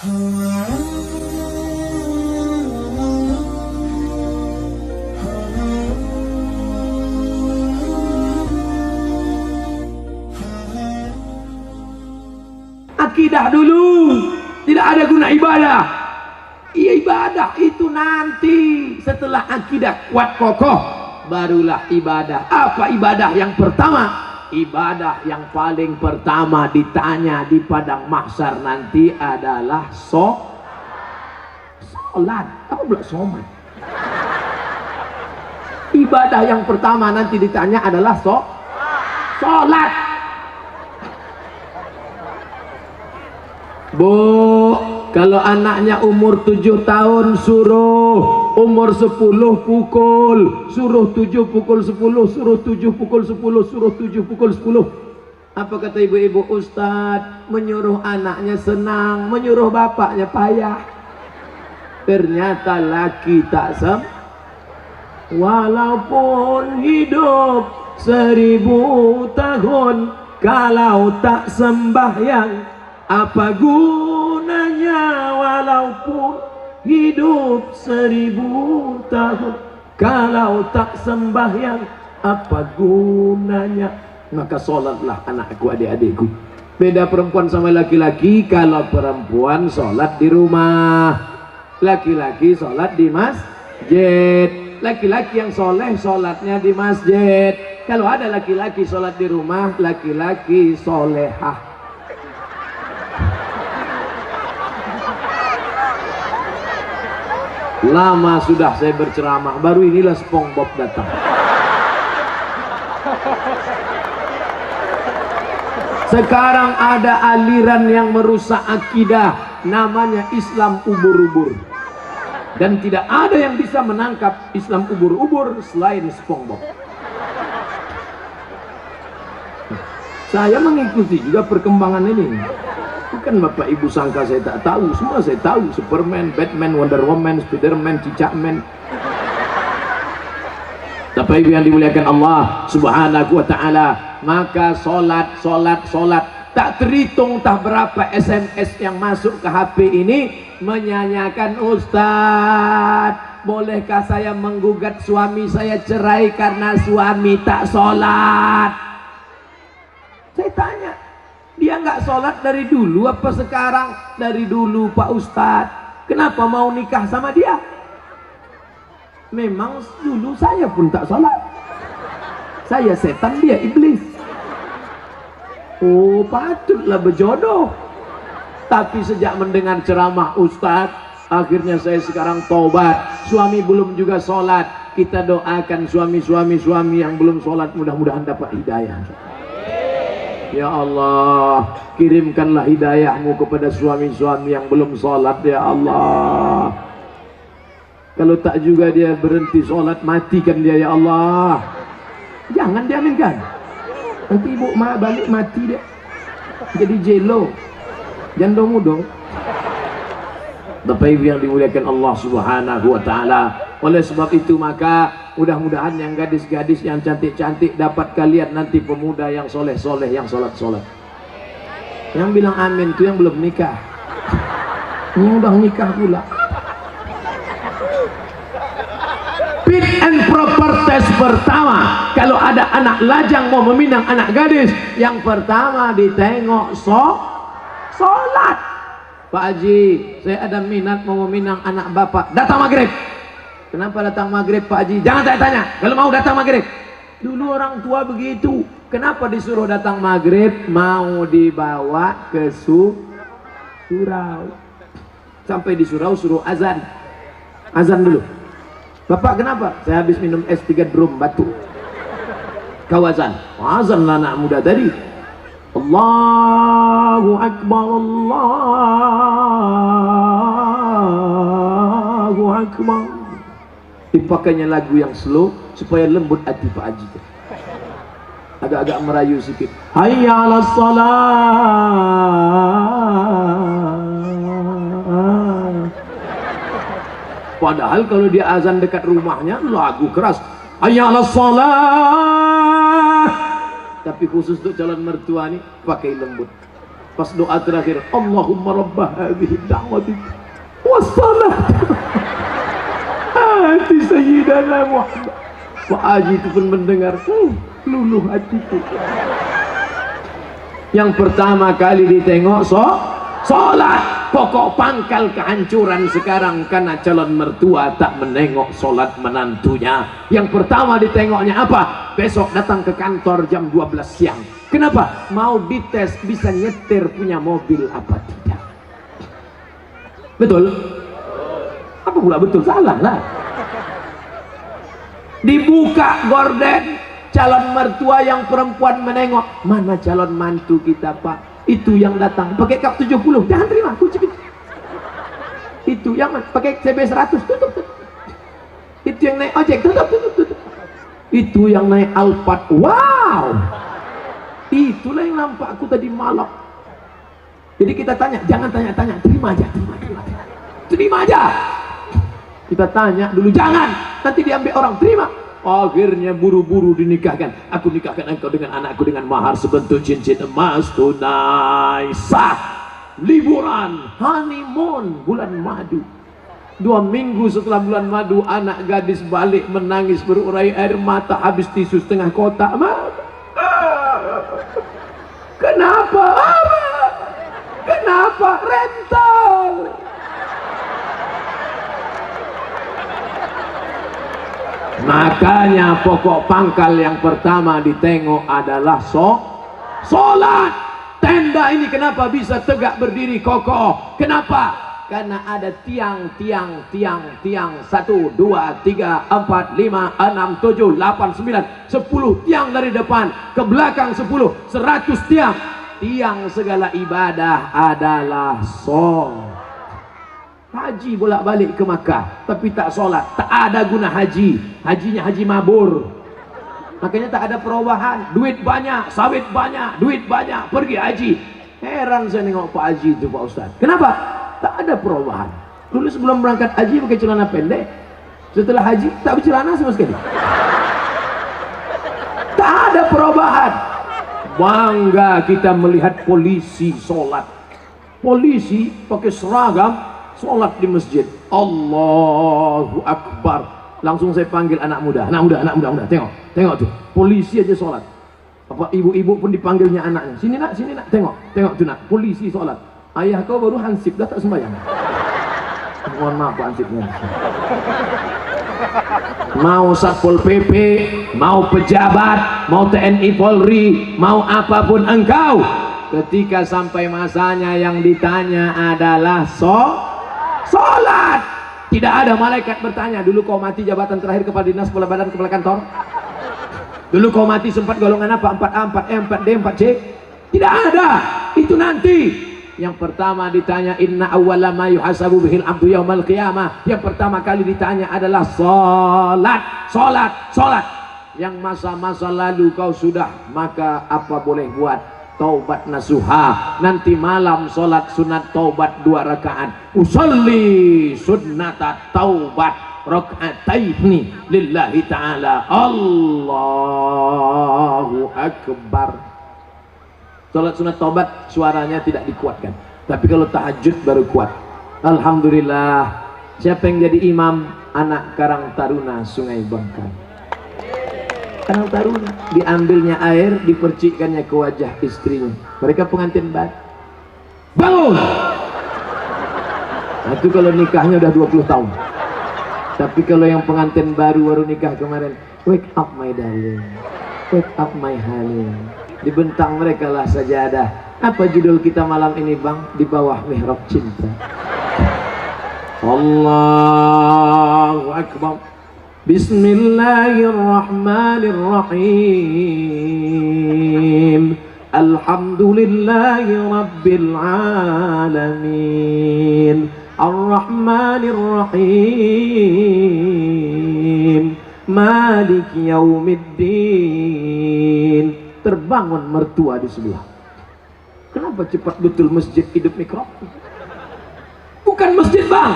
Akidah dulu, tidak ada guna ibadah. Iya, ibadah itu nanti setelah akidah kuat kokoh, barulah ibadah. Apa ibadah yang pertama? Ibadah yang paling pertama ditanya di padang mahsyar nanti adalah sholat. Apa pula somat? Ibadah yang pertama nanti ditanya adalah sholat. Bu, kalau anaknya umur 7 tahun suruh, umur 10 pukul, suruh 7 pukul 10, suruh 7 pukul 10, suruh 7 pukul 10. Apa kata ibu-ibu? Ustadz, menyuruh anaknya senang, menyuruh bapaknya payah. Ternyata laki tak walaupun hidup 1000 tahun, kalau tak sembahyang apa gunanya? Walaupun hidup 1000 tahun, kalau tak sembahyang apa gunanya? Maka sholatlah anakku, adik-adikku. Beda perempuan sama laki-laki. Kalau perempuan sholat di rumah, laki-laki sholat di masjid. Laki-laki yang soleh sholatnya di masjid. Kalau ada laki-laki sholat di rumah, laki-laki solehah. Lama sudah saya berceramah, baru inilah SpongeBob datang. Sekarang ada aliran yang merusak akidah, namanya Islam ubur-ubur. Dan tidak ada yang bisa menangkap Islam ubur-ubur selain SpongeBob. Saya mengikuti juga perkembangan ini. Bukan Bapak Ibu sangka saya tak tahu, semua saya tahu. Superman, Batman, Wonder Woman, Spiderman, Cicakman. Bapak Ibu yang dimuliakan Allah Subhanahu wa ta'ala, maka solat. Tak terhitung tak berapa SMS yang masuk ke HP ini menyanyikan, Ustadz, bolehkah saya menggugat suami saya cerai karena suami tak solat? Saya tanya, dia nggak sholat dari dulu apa sekarang? Dari dulu Pak Ustadz. Kenapa mau nikah sama dia? Memang dulu saya pun tak sholat. Saya setan, dia iblis. Oh, patutlah berjodoh. Tapi sejak mendengar ceramah Ustadz, akhirnya saya sekarang taubat. Suami belum juga sholat. Kita doakan suami yang belum sholat, mudah-mudahan dapat hidayah. Ya Allah, kirimkanlah hidayahmu kepada suami-suami yang belum sholat, ya Allah. Kalau tak juga dia berhenti sholat, matikan dia, ya Allah. Jangan diaminkan. Nanti ibu balik mati dia. Jadi jelo, jando mudo. Bapak Ibu yang dimuliakan Allah Subhanahu wa ta'ala. Oleh sebab itu maka mudah-mudahan yang gadis-gadis yang cantik-cantik dapat kalian nanti pemuda yang soleh-soleh, yang sholat-sholat. Yang bilang amin itu yang belum nikah. Yang udah nikah pula. Fit and proper test pertama. Kalau ada anak lajang mau meminang anak gadis, yang pertama ditengok sholat. Pak Haji, saya ada minat mau meminang anak bapak. Datang maghrib. Kenapa datang maghrib Pak Haji? Jangan tanya-tanya. Kalau mau datang maghrib. Dulu orang tua begitu. Kenapa disuruh datang maghrib? Mau dibawa ke surau. Sampai di surau suruh azan. Azan dulu. Bapak kenapa? Saya habis minum es 3 drum batu. Kau azan. Azan lah anak muda tadi. Allahu Akbar, Allahu Akbar. Dipakainya lagu yang slow supaya lembut hati Pak Haji. Agak-agak merayu sedikit. Hayya 'alas shalah. Padahal kalau dia azan dekat rumahnya lagu keras. Hayya 'alas shalah. Tapi khusus untuk calon mertua nih pakai lembut. Pas doa terakhir, Allahumma rabbah hadhihi da'wati wassalat ati sayyidana Muhammad. Pak Haji itu pun mendengar, luluh hatiku. Yang pertama kali ditengok sholat. Pokok pangkal kehancuran sekarang karena calon mertua tak menengok sholat menantunya. Yang pertama ditengoknya apa? Besok datang ke kantor jam 12 siang. Kenapa? Mau dites bisa nyetir punya mobil apa tidak. Betul? Apa pula betul? Salah lah. Dibuka gorden, calon mertua yang perempuan menengok, mana calon mantu kita pak? Itu yang datang pakai kap 70, jangan terima, kunci. Itu yang pakai CB 100, tutup. Itu yang naik ojek, tutup. Itu yang naik Alphard, wow, itulah yang nampak aku tadi malam. Jadi kita tanya, jangan tanya-tanya, terima aja. Kita tanya dulu, jangan, nanti diambil orang, terima. Akhirnya buru-buru dinikahkan. Aku nikahkan engkau dengan anakku dengan mahar sebentuk cincin emas tunai sah. Liburan, honeymoon, bulan madu. 2 minggu setelah bulan madu, anak gadis balik menangis berurai air mata, habis tisu setengah kotak. Kenapa? Kenapa? Rental. Makanya pokok pangkal yang pertama ditengok adalah sholat. Tenda ini kenapa bisa tegak berdiri kokoh? Kenapa? Karena ada tiang 1, 2, 3, 4, 5, 6, 7, 8, 9, 10 tiang dari depan ke belakang 10, 100 tiang. Tiang segala ibadah adalah sholat. Haji bolak-balik ke Makkah tapi tak sholat, tak ada guna haji. Hajinya haji mabur. Makanya tak ada perubahan. Duit banyak, sawit banyak, duit banyak, pergi haji. Heran saya nengok Pak Haji itu Pak Ustaz. Kenapa? Tak ada perubahan. Dulu sebelum berangkat haji pakai celana pendek, setelah haji tak bercelana sama sekali. Tak ada perubahan. Bangga kita melihat polisi sholat. Polisi pakai seragam sholat di masjid. Allahu Akbar. Langsung saya panggil anak muda. Tengok tuh. Polisi aja sholat. Apa ibu-ibu pun dipanggilnya anaknya. Sini nak, tengok tuh nak. Polisi sholat. Ayah kau baru hansip, dah tak sembahyang. Mohon maaf Pak hansipnya. Mau Satpol PP, mau pejabat, mau TNI Polri, mau apapun engkau, ketika sampai masanya yang ditanya adalah sholat. Tidak ada malaikat bertanya, dulu kau mati jabatan terakhir kepala dinas, kepala badan, kepala kantor? Dulu kau mati sempat golongan apa? 4A, 4E, 4D, 4C? Tidak ada. Itu nanti. Yang pertama ditanya, inna awwala ma yuhasabu bihil abdu yaumal qiyamah. Yang pertama kali ditanya adalah sholat. Yang masa-masa lalu kau sudah, maka apa boleh buat? Taubat nasuha. Nanti malam sholat sunat taubat 2 rakaat. Usolli sunnata taubat raka'ataini lillahi ta'ala. Allahu Akbar. Sholat sunat taubat suaranya tidak dikuatkan, tapi kalau tahajud baru kuat. Alhamdulillah. Siapa yang jadi imam? Anak Karang Taruna Sungai Bangkai. Karang Taruna, diambilnya air, dipercikkannya ke wajah istrinya. Mereka pengantin baru. Bangun! Nah, itu kalau nikahnya udah 20 tahun. Tapi kalau yang pengantin baru nikah kemarin, wake up my darling, wake up my honey. Dibentang mereka lah sajadah. Apa judul kita malam ini bang? Di bawah mihrab cinta. Allahu Akbar. Bismillahirrahmanirrahim. Alhamdulillahi Rabbil Alamin. Ar-Rahmanirrahim. Malik Yaumiddin. Terbangun mertua di sebelah. Kenapa cepat betul masjid hidup mikrofon? Bukan masjid bang.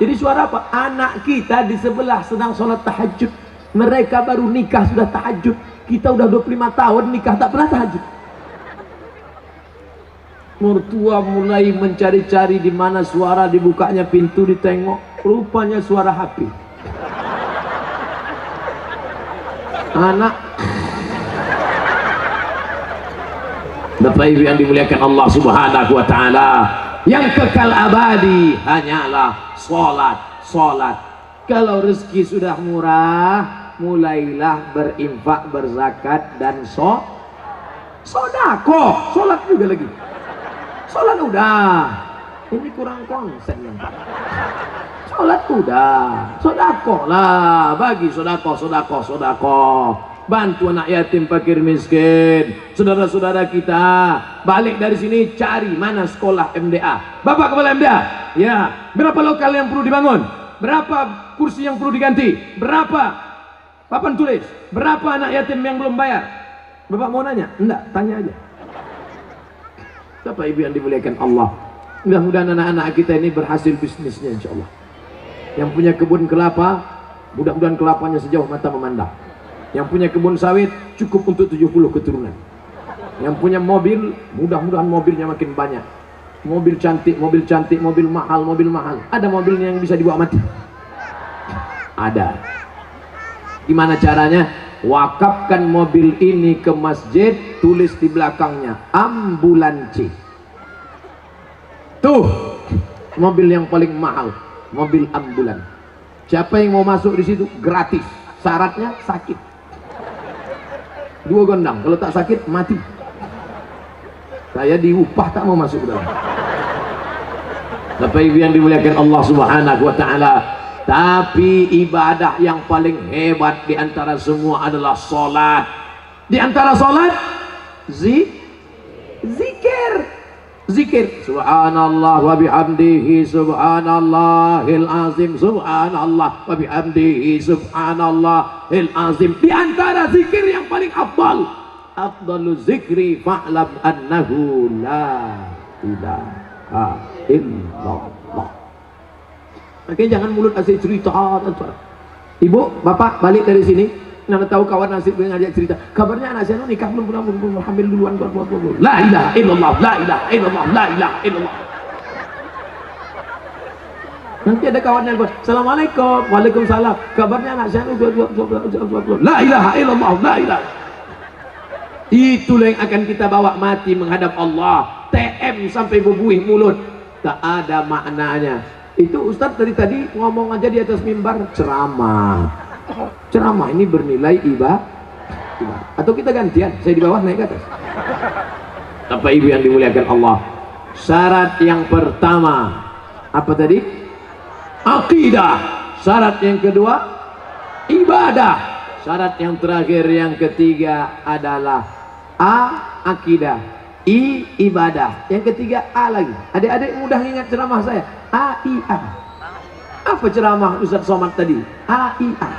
Jadi suara apa? Anak kita di sebelah sedang sholat tahajud. Mereka baru nikah sudah tahajud. Kita udah 25 tahun nikah tak pernah tahajud. Mertua mulai mencari-cari di mana suara, dibukanya pintu, ditengok, rupanya suara HP. Anak, Bapak Ibu yang dimuliakan Allah Subhanahu wa taala, yang kekal abadi hanyalah salat, salat. Kalau rezeki sudah murah, mulailah berinfak, berzakat dan sedekah. Salat juga lagi. Salat udah, ini kurang konsep yang Pak. Salat udah, sedekah lah, bagi sedekah. Bantu anak yatim, fakir miskin, saudara-saudara kita. Balik dari sini cari mana sekolah MDA. Bapak kepala MDA, ya, berapa lokal yang perlu dibangun? Berapa kursi yang perlu diganti? Berapa papan tulis? Berapa anak yatim yang belum bayar? Bapak mau nanya? Enggak, tanya aja. Bapak Ibu yang dimuliakan Allah, mudah-mudahan anak-anak kita ini berhasil bisnisnya insya Allah. Yang punya kebun kelapa, mudah-mudahan kelapanya sejauh mata memandang. Yang punya kebun sawit cukup untuk 70 keturunan. Yang punya mobil, mudah-mudahan mobilnya makin banyak. Mobil cantik, mobil mahal. Ada mobilnya yang bisa dibawa mati? Ada. Gimana caranya? Wakafkan mobil ini ke masjid, tulis di belakangnya ambulansi. Tuh, mobil yang paling mahal, mobil ambulan. Siapa yang mau masuk di situ gratis. Syaratnya sakit. 2 gondang, kalau tak sakit mati. Saya diupah tak mau masuk ke dalam. Bapak Ibu yang dimuliakan Allah Subhanahu wa taala, tapi ibadah yang paling hebat di antara semua adalah salat. Di antara salat zikir. Subhanallah wa bihamdihi subhanallahil azim, subhanallah wa bihamdihi subhanallahil azim. Di antara zikir yang paling afdalu zikri fa'lam annahu la ilaha illallah. Makanya jangan mulut asik cerita. Ibu, bapak balik dari sini, nana tahu kawan nasib dengan ngajak cerita. Kabarnya anak saya nikah belum hamil duluan. La ilaha illallah, la ilaha illallah, la ilaha illallah. Nanti ada kawannya yang assalamualaikum, waalaikumsalam. Kabarnya anak saya la ilaha illallah, la ilaha. Itulah yang akan kita bawa mati menghadap Allah. TM sampai berbuih mulut, tak ada maknanya. Itu Ustadz dari tadi ngomong aja di atas mimbar ceramah ini bernilai ibadah. Atau kita gantian, saya di bawah naik ke atas. Bapak Ibu yang dimuliakan Allah, syarat yang pertama apa tadi? Akidah. Syarat yang kedua ibadah. Syarat yang terakhir yang ketiga adalah akidah, ibadah. Yang ketiga lagi. Adik-adik mudah ingat ceramah saya. AIA. Apa ceramah Ustaz Somad tadi? AIA.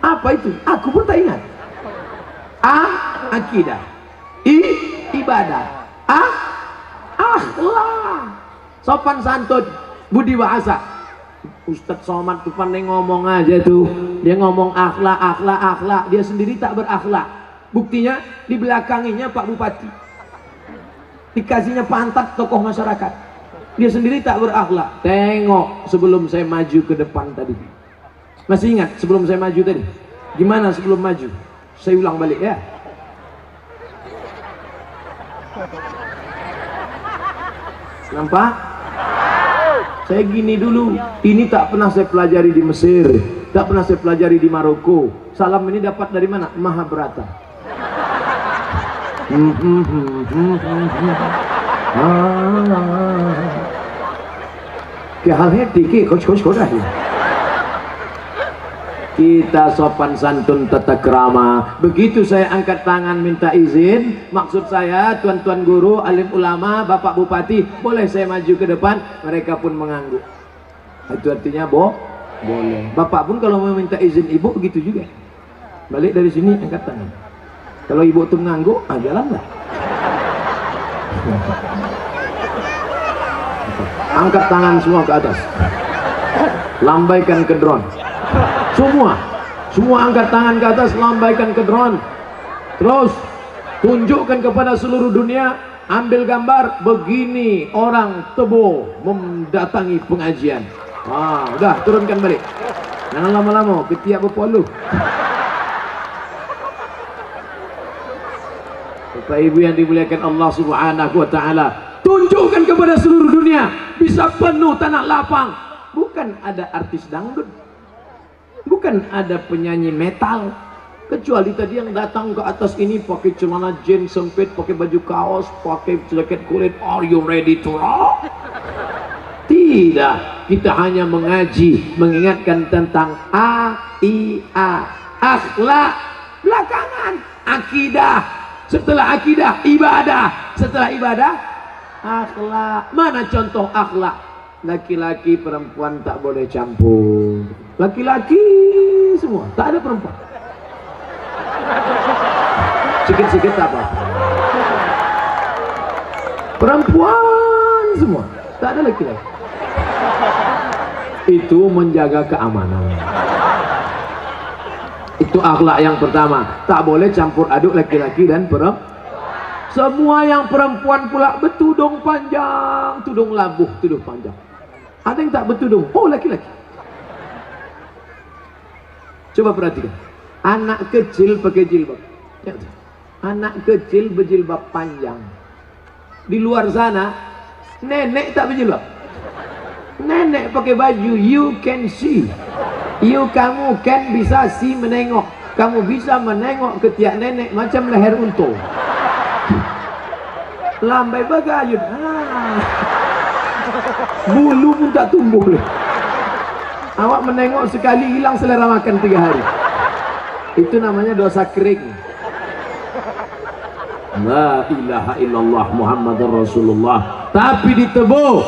Apa itu? Aku pun tak ingat. Akidah. Ibadah. Akhlak. Sopan santun, budi bahasa. Ustaz Somad tuh pandai ngomong aja tuh. Dia ngomong akhlak. Dia sendiri tak berakhlak. Buktinya di belakanginya Pak Bupati. Dikasihnya pantat tokoh masyarakat. Dia sendiri tak berakhlak. Tengok sebelum saya maju ke depan tadi. Masih ingat sebelum saya maju tadi? Gimana sebelum maju? Saya ulang balik ya. Nampak? Saya gini dulu. Ini tak pernah saya pelajari di Mesir, tak pernah saya pelajari di Maroko. Salam ini dapat dari mana? Mahabharata. Kita sopan santun tata krama. Begitu saya angkat tangan minta izin, maksud saya tuan-tuan guru, alim ulama, bapak bupati, boleh saya maju ke depan? Mereka pun mengangguk. Itu artinya boleh. Bapak pun kalau mau minta izin ibu begitu juga. Balik dari sini angkat tangan. Kalau ibu tuh mengangguk, jalanlah. Angkat tangan semua ke atas, lambaikan ke drone. Semua angkat tangan ke atas, lambaikan ke drone. Terus tunjukkan kepada seluruh dunia ambil gambar begini orang Tebo mendatangi pengajian. Udah turunkan balik, jangan lama-lama ketiak berpoluh. Bapak Ibu yang dimuliakan Allah Subhanahu wa taala, tunjukkan kepada seluruh dunia bisa penuh tanah lapang. Bukan ada artis dangdut, bukan ada penyanyi metal, kecuali tadi yang datang ke atas ini pakai celana jeans sempit, pakai baju kaos, pakai jaket kulit. Are you ready to rock? Tidak, kita hanya mengaji, mengingatkan tentang akhlak, belakangan akidah, setelah akidah ibadah, setelah ibadah akhlak. Mana contoh akhlak? Laki-laki perempuan tak boleh campur, laki-laki semua, tak ada perempuan. Sikit-sikit apa? Perempuan semua, tak ada laki-laki. Itu menjaga keamanan. Itu akhlak yang pertama. Tak boleh campur aduk laki-laki dan perempuan. Semua yang perempuan pula bertudung panjang, tudung labuh, tudung panjang. Ada yang tak bertudung, oh laki-laki. Coba perhatikan, anak kecil pakai jilbab. Anak kecil berjilbab panjang. Di luar sana nenek tak berjilbab. Nenek pakai baju you can see. Kamu kan bisa see, menengok. Kamu bisa menengok ketiak nenek macam leher unta. Lambai bagayun. Bulu pun tak tumbuh leh. Awak menengok sekali hilang selera makan 3 hari. Itu namanya dosa kering. La ilaha illallah Muhammadur Rasulullah. Tapi di Tebo,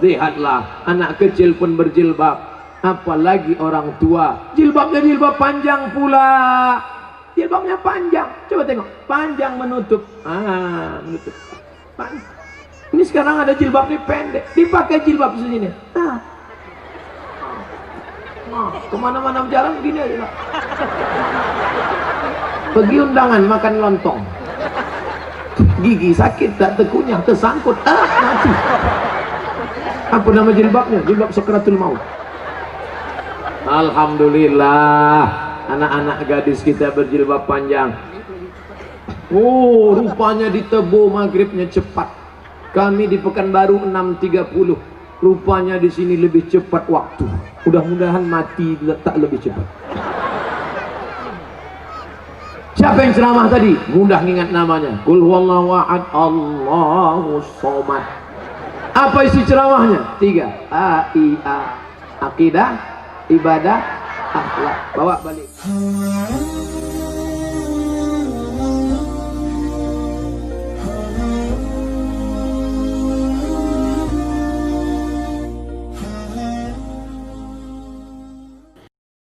lihatlah anak kecil pun berjilbab, apalagi orang tua. Jilbabnya jilbab panjang pula. Jilbabnya panjang. Coba tengok, panjang menutup. Menutup. Ini sekarang ada jilbab ini pendek, dipakai jilbab segini. Kemana-mana jalan gini aja. Pergi undangan makan lontong, gigi sakit, tak terkunyah, tersangkut, mati. Apa nama jilbabnya? Jilbab Sakratul Maut. Alhamdulillah, anak-anak gadis kita berjilbab panjang. Rupanya di Tebo maghribnya cepat. Kami di Pekanbaru 6.30. Rupanya di sini lebih cepat waktu. Mudah-mudahan mati tak lebih cepat. Siapa yang ceramah tadi? Mudah ingat namanya. Qul huwallahu ahad, Allahus somad. Apa isi ceramahnya? 3 akidah, ibadah, akhlak. Bawa balik.